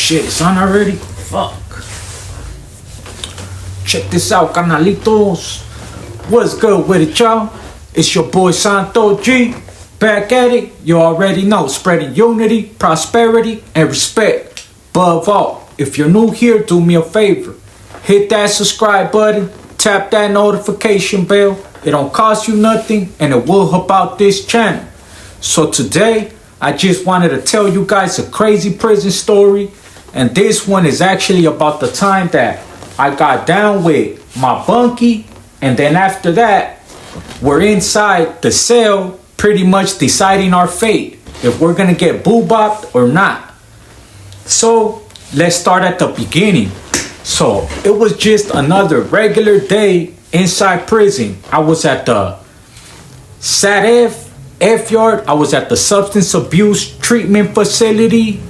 shit, it's on already? Fuck. Check this out, canalitos. What's good with it, y'all? It's your boy Santo G. Back at it. You already know. Spreading unity, prosperity, and respect. Above all, if you're new here, do me a favor. Hit that subscribe button. Tap that notification bell. It don't cost you nothing, and it will help out this channel. So today, I just wanted to tell you guys a crazy prison story. And this one is actually about the time that I got down with my bunkie. And then after that, we're inside the cell pretty much deciding our fate. If we're going to get boo-bopped or not. So let's start at the beginning. So it was just another regular day inside prison. I was at the F yard. I was at the substance abuse treatment facility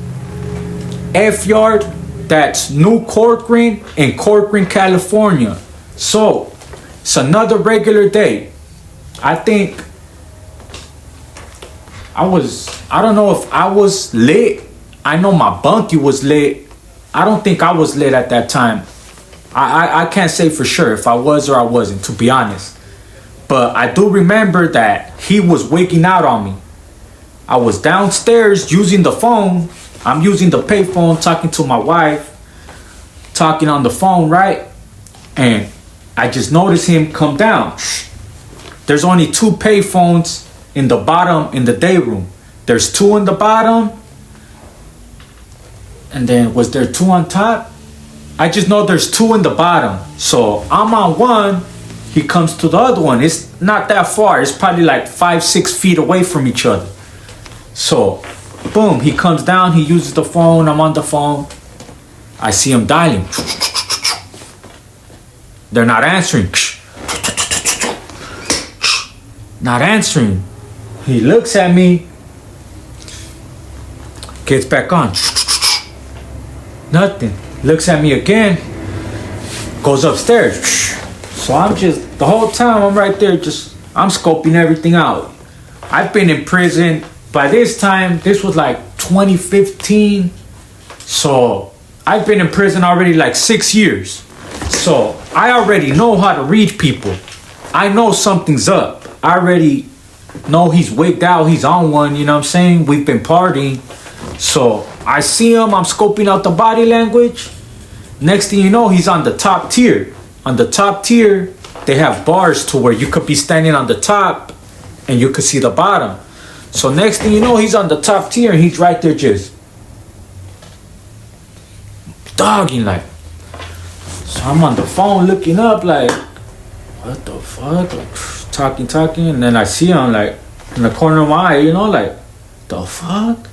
F yard. That's New Corcoran in Corcoran, California. So it's another regular day. I think I don't know if I was lit. I know my bunkie was lit. I don't think I was lit at that time. I can't say for sure if I was or I wasn't, to be honest. But I do remember that he was waking out on me. I was downstairs using the phone. I'm using the payphone, talking to my wife. Talking on the phone, right? And I just noticed him come down. There's only 2 payphones in the bottom in the day room. There's 2 in the bottom. And then was there 2 on top? I just know there's 2 in the bottom. So I'm on one. He comes to the other one. It's not that far. It's probably like 5-6 feet away from each other. So boom, he comes down. He uses the phone. I'm on the phone. I see him dialing. They're not answering. Not answering. He looks at me. Gets back on. Nothing. Looks at me again. Goes upstairs. So I'm just, the whole time I'm right there, I'm scoping everything out. I've been in prison. By this time, this was like 2015. So I've been in prison already like 6 years. So I already know how to read people. I know something's up. I already know he's wigged out. He's on one, you know what I'm saying? We've been partying. So I see him. I'm scoping out the body language. Next thing you know, he's on the top tier. On the top tier, they have bars to where you could be standing on the top and you could see the bottom. So next thing you know, he's on the top tier and he's right there just dogging like. So I'm on the phone looking up like, what the fuck? Like, talking, and then I see him like in the corner of my eye, you know, like, the fuck?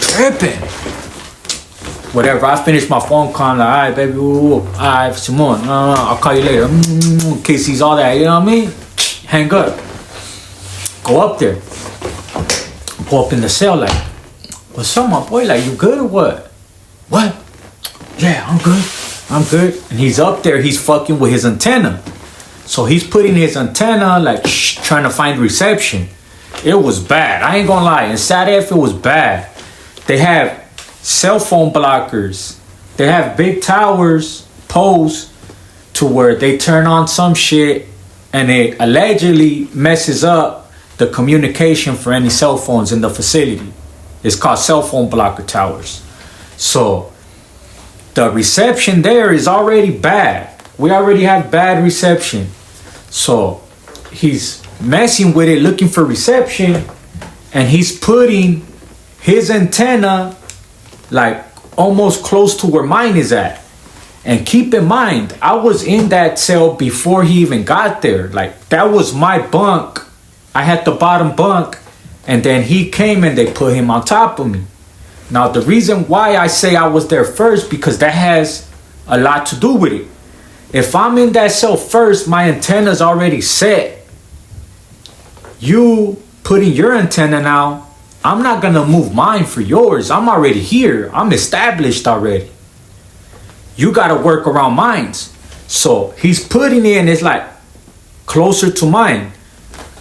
Tripping. Whatever, I finished my phone call, I'm like, alright baby, alright, Simone, I'll call you later. In case he's all that, you know what I mean? Hang up. Go up there. Go up in the cell like, what's up, my boy? Like, you good or what? What? Yeah, I'm good. And he's up there, he's fucking with his antenna. So he's putting his antenna, like, trying to find reception. It was bad. I ain't gonna lie. In SATF, it was bad. They have cell phone blockers. They have big towers posed to where they turn on some shit and it allegedly messes up the communication for any cell phones in the facility. It's called cell phone blocker towers. So the reception there is already bad. We already have bad reception. So he's messing with it, looking for reception, and he's putting his antenna like almost close to where mine is at. And keep in mind, I was in that cell before he even got there. Like, that was my bunk. I had the bottom bunk, and then he came and they put him on top of me. Now, the reason why I say I was there first, because that has a lot to do with it. If I'm in that cell first, my antenna's already set. You putting your antenna now, I'm not gonna move mine for yours. I'm already here. I'm established already. You gotta work around mine. So he's putting it and it's like closer to mine.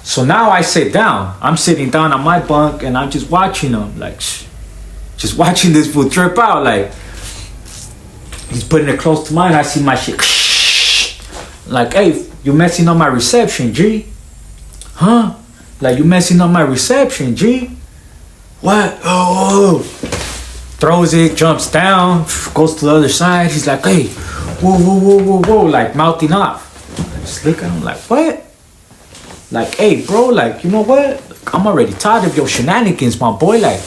So now I sit down. I'm sitting down on my bunk and I'm just watching him like, just watching this fool trip out. Like, he's putting it close to mine. I see my shit. Like, hey, you messing up my reception, G. Huh? Like, you messing up my reception, G. What? Oh. Throws it, jumps down, goes to the other side. He's like, hey, whoa, whoa, whoa, whoa, whoa. Like, mouthing off. I just look at him like, what? Like, hey, bro, like, you know what? I'm already tired of your shenanigans, my boy. Like,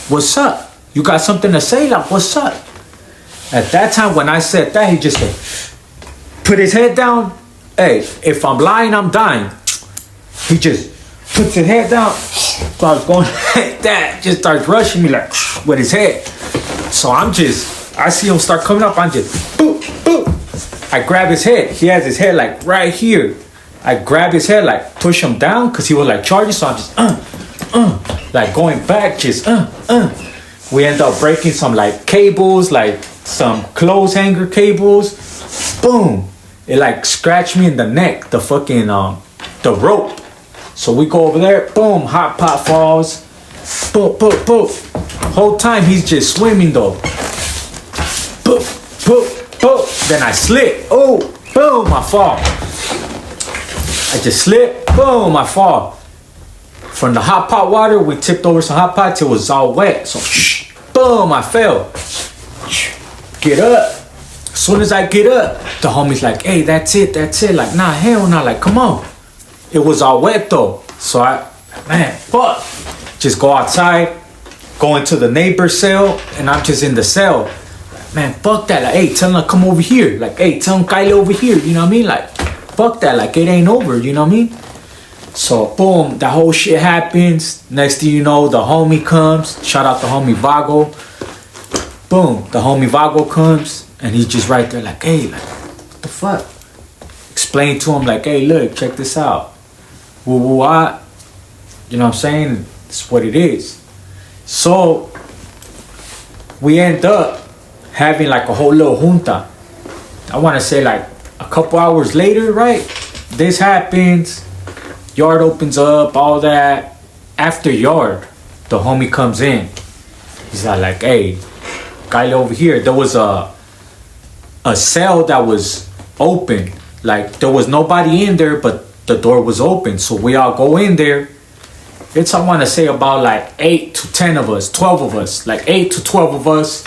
what's up? You got something to say? Like, what's up? At that time, when I said that, he just put his head down. Hey, if I'm lying, I'm dying. He just puts his head down, starts going like that, just starts rushing me like with his head. So I see him start coming up, I'm just boop, boop. I grab his head. He has his head like right here. I grab his head, like push him down because he was like charging. So I'm just like going back, just We end up breaking some like cables, like some clothes hanger cables. Boom. It like scratched me in the neck, the fucking the rope. So we go over there, boom, hot pot falls. Boom, boom, boom. Whole time he's just swimming though. Boom, boom, boom. Then I slip. Oh, boom, I fall. I just slip, boom, I fall. From the hot pot water, we tipped over some hot pots, it was all wet. So boom, I fell. Get up. As soon as I get up, the homie's like, hey, that's it. Like, nah, hell nah, like, come on. It was all wet though. So man, fuck. Just go outside, go into the neighbor's cell, and I'm just in the cell. Man, fuck that. Like, hey, tell him to come over here. Like, hey, tell him Kyle over here. You know what I mean? Like, fuck that. Like, it ain't over. You know what I mean? So, boom, that whole shit happens. Next thing you know, the homie comes. Shout out the homie Vago. Boom, the homie Vago comes. And he's just right there like, hey, like, what the fuck? Explain to him like, hey, look, check this out. Woo woo what? You know what I'm saying? It's what it is. So we end up having like a whole little junta. I want to say like a couple hours later, right? This happens. Yard opens up, all that. After yard, the homie comes in. He's like, hey, guy over here. There was a cell that was open. Like there was nobody in there, but the door was open. So we all go in there. It's, I want to say about like 8 to 10 of us, 12 of us, like 8 to 12 of us.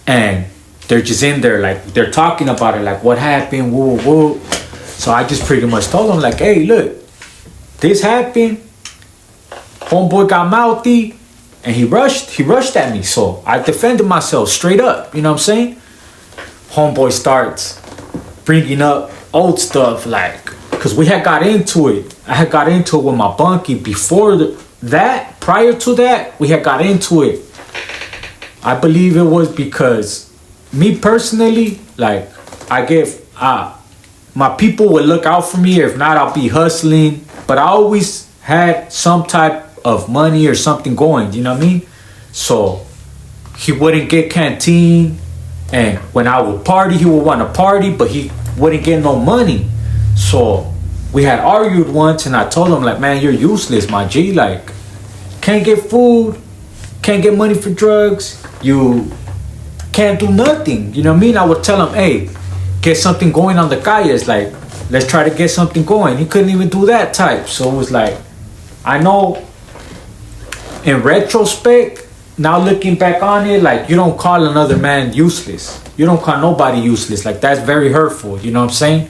And they're just in there, like they're talking about it, like what happened, woo, woo. So I just pretty much told them like, hey, look, this happened. Homeboy got mouthy and he rushed at me. So I defended myself straight up, you know what I'm saying? Homeboy starts bringing up old stuff, like, because we had got into it. I had got into it with my bunkie before that. Prior to that, we had got into it. I believe it was because me personally, like, I give, my people would look out for me. If not, I'll be hustling. But I always had some type of money or something going, you know what I mean? So he wouldn't get canteen. And when I would party, he would want to party, but he wouldn't get no money. So we had argued once, and I told him, like, man, you're useless, my G. Like, can't get food, can't get money for drugs, you can't do nothing. You know what I mean? I would tell him, hey, get something going on the calles. Like, let's try to get something going. He couldn't even do that type. So it was like, I know in retrospect, now looking back on it, like, you don't call another man useless. You don't call nobody useless. Like, that's very hurtful, you know what I'm saying?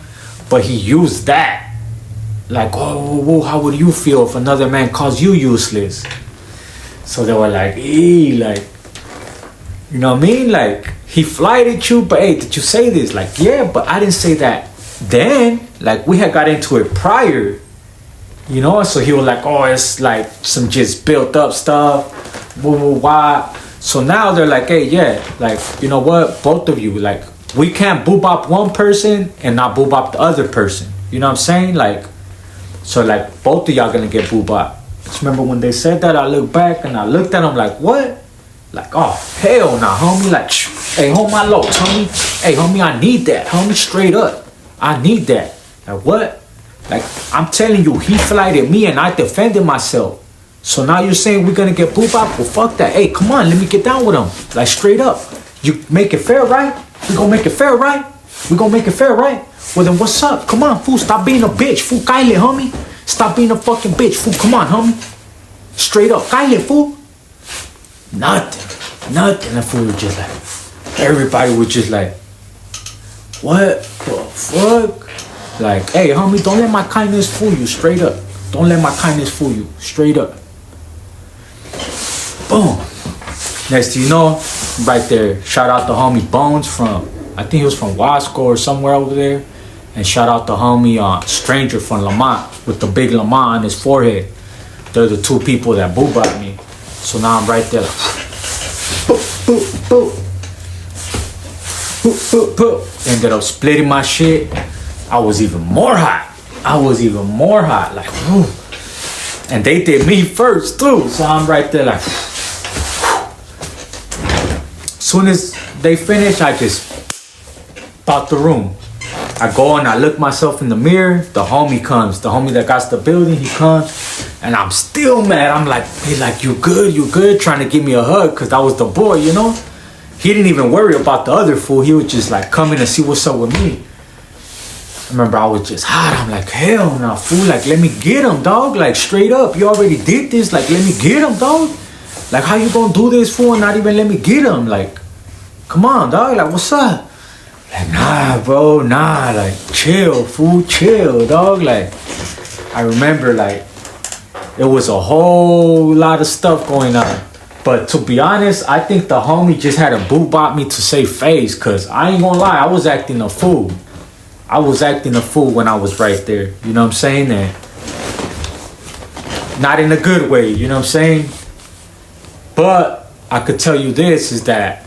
But he used that. Like, oh, how would you feel if another man calls you useless? So they were like, like, you know what I mean? Like, he flighted you, but hey, did you say this? Like, yeah, but I didn't say that then. Like, we had got into it prior, you know? So he was like, oh, it's like some just built up stuff. Why? So now they're like, hey, yeah, like, you know what? Both of you, like, we can't boob up one person and not boob up the other person. You know what I'm saying? Like, so like both of y'all gonna get boob up. Just remember when they said that, I looked back and I looked at them like, what? Like, oh, hell nah, homie. Like, hey, hold my low, homie. Hey, homie, I need that. Homie, straight up. I need that. Like, what? Like, I'm telling you, he flighted me and I defended myself. So now you're saying we're gonna get boop up? Well, fuck that. Hey, come on, let me get down with him. Like, straight up. You make it fair, right? We gonna make it fair, right? We gonna make it fair, right? Well, then what's up? Come on, fool. Stop being a bitch. Fool, Kyle, homie. Stop being a fucking bitch. Fool, come on, homie. Straight up. Kyle, fool. Nothing. The fool was just like, everybody was just like, what the fuck? Like, hey, homie, don't let my kindness fool you. Straight up. Don't let my kindness fool you. Straight up. Boom. Next thing you know, right there, shout out the homie Bones from, I think he was from Wasco or somewhere over there. And shout out the homie Stranger from Lamont with the big Lamont on his forehead. They're the two people that boo at me. So now I'm right there like, boop. Ended up splitting my shit. I was even more hot. Like, whew. And they did me first too. So I'm right there like, soon as they finish, I just out the room. I go and I look myself in the mirror. The homie comes. The homie that got the building, he comes. And I'm still mad. I'm like, he's like, you good? Trying to give me a hug because that was the boy, you know? He didn't even worry about the other fool. He was just like coming to see what's up with me. I remember I was just hot. I'm like, hell no, fool. Like, let me get him, dog. Like, straight up. You already did this. Like, let me get him, dog. Like, how you gonna do this, fool, and not even let me get him? Like, come on, dog. Like, what's up? Like, nah, bro, nah. Like, chill, fool, chill, dog. Like, I remember, like, it was a whole lot of stuff going on. But to be honest, I think the homie just had a boo bop me to save face. Because I ain't gonna lie, I was acting a fool. When I was right there. You know what I'm saying? And not in a good way, you know what I'm saying? But I could tell you this, is that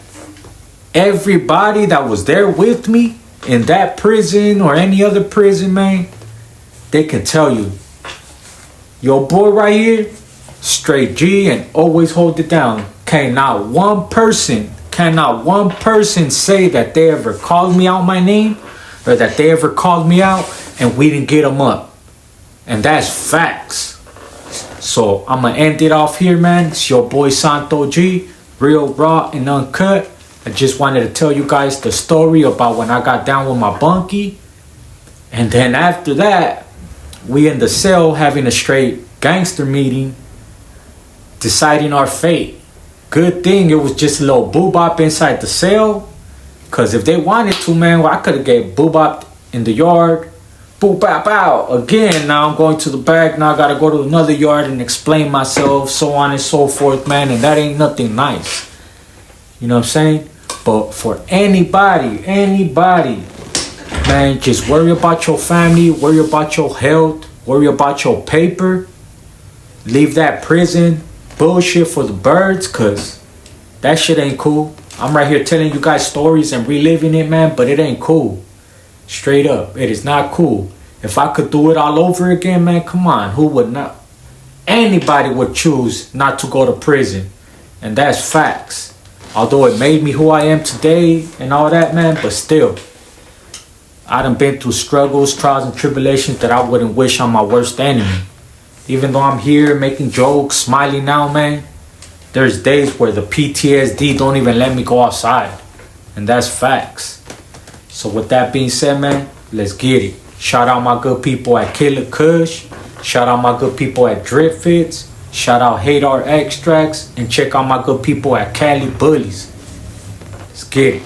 everybody that was there with me in that prison or any other prison, man, they can tell you, your boy right here, straight G and always hold it down. Cannot one person say that they ever called me out my name or that they ever called me out and we didn't get them up. And that's facts. So I'm going to end it off here, man. It's your boy Santo G, real, raw, and uncut. I just wanted to tell you guys the story about when I got down with my bunkie. And then after that, we in the cell having a straight gangster meeting, deciding our fate. Good thing it was just a little boo-bop inside the cell. Because if they wanted to, man, well, I could have gave boo-bop in the yard. Boo-bop out. Again, now I'm going to the back. Now I got to go to another yard and explain myself, so on and so forth, man. And that ain't nothing nice. You know what I'm saying? But for anybody, man, just worry about your family, worry about your health, worry about your paper. Leave that prison bullshit for the birds, because that shit ain't cool. I'm right here telling you guys stories and reliving it, man, but it ain't cool. Straight up, it is not cool. If I could do it all over again, man, come on, who would not? Anybody would choose not to go to prison, and that's facts. Although it made me who I am today and all that, man, but still, I done been through struggles, trials, and tribulations that I wouldn't wish on my worst enemy. Even though I'm here making jokes, smiling now, man, there's days where the PTSD don't even let me go outside. And that's facts. So with that being said, man, let's get it. Shout out my good people at Killer Kush. Shout out my good people at Drip Fits. Shout out Hadar Extracts. And check out my good people at Cali Bullies. Let's get it.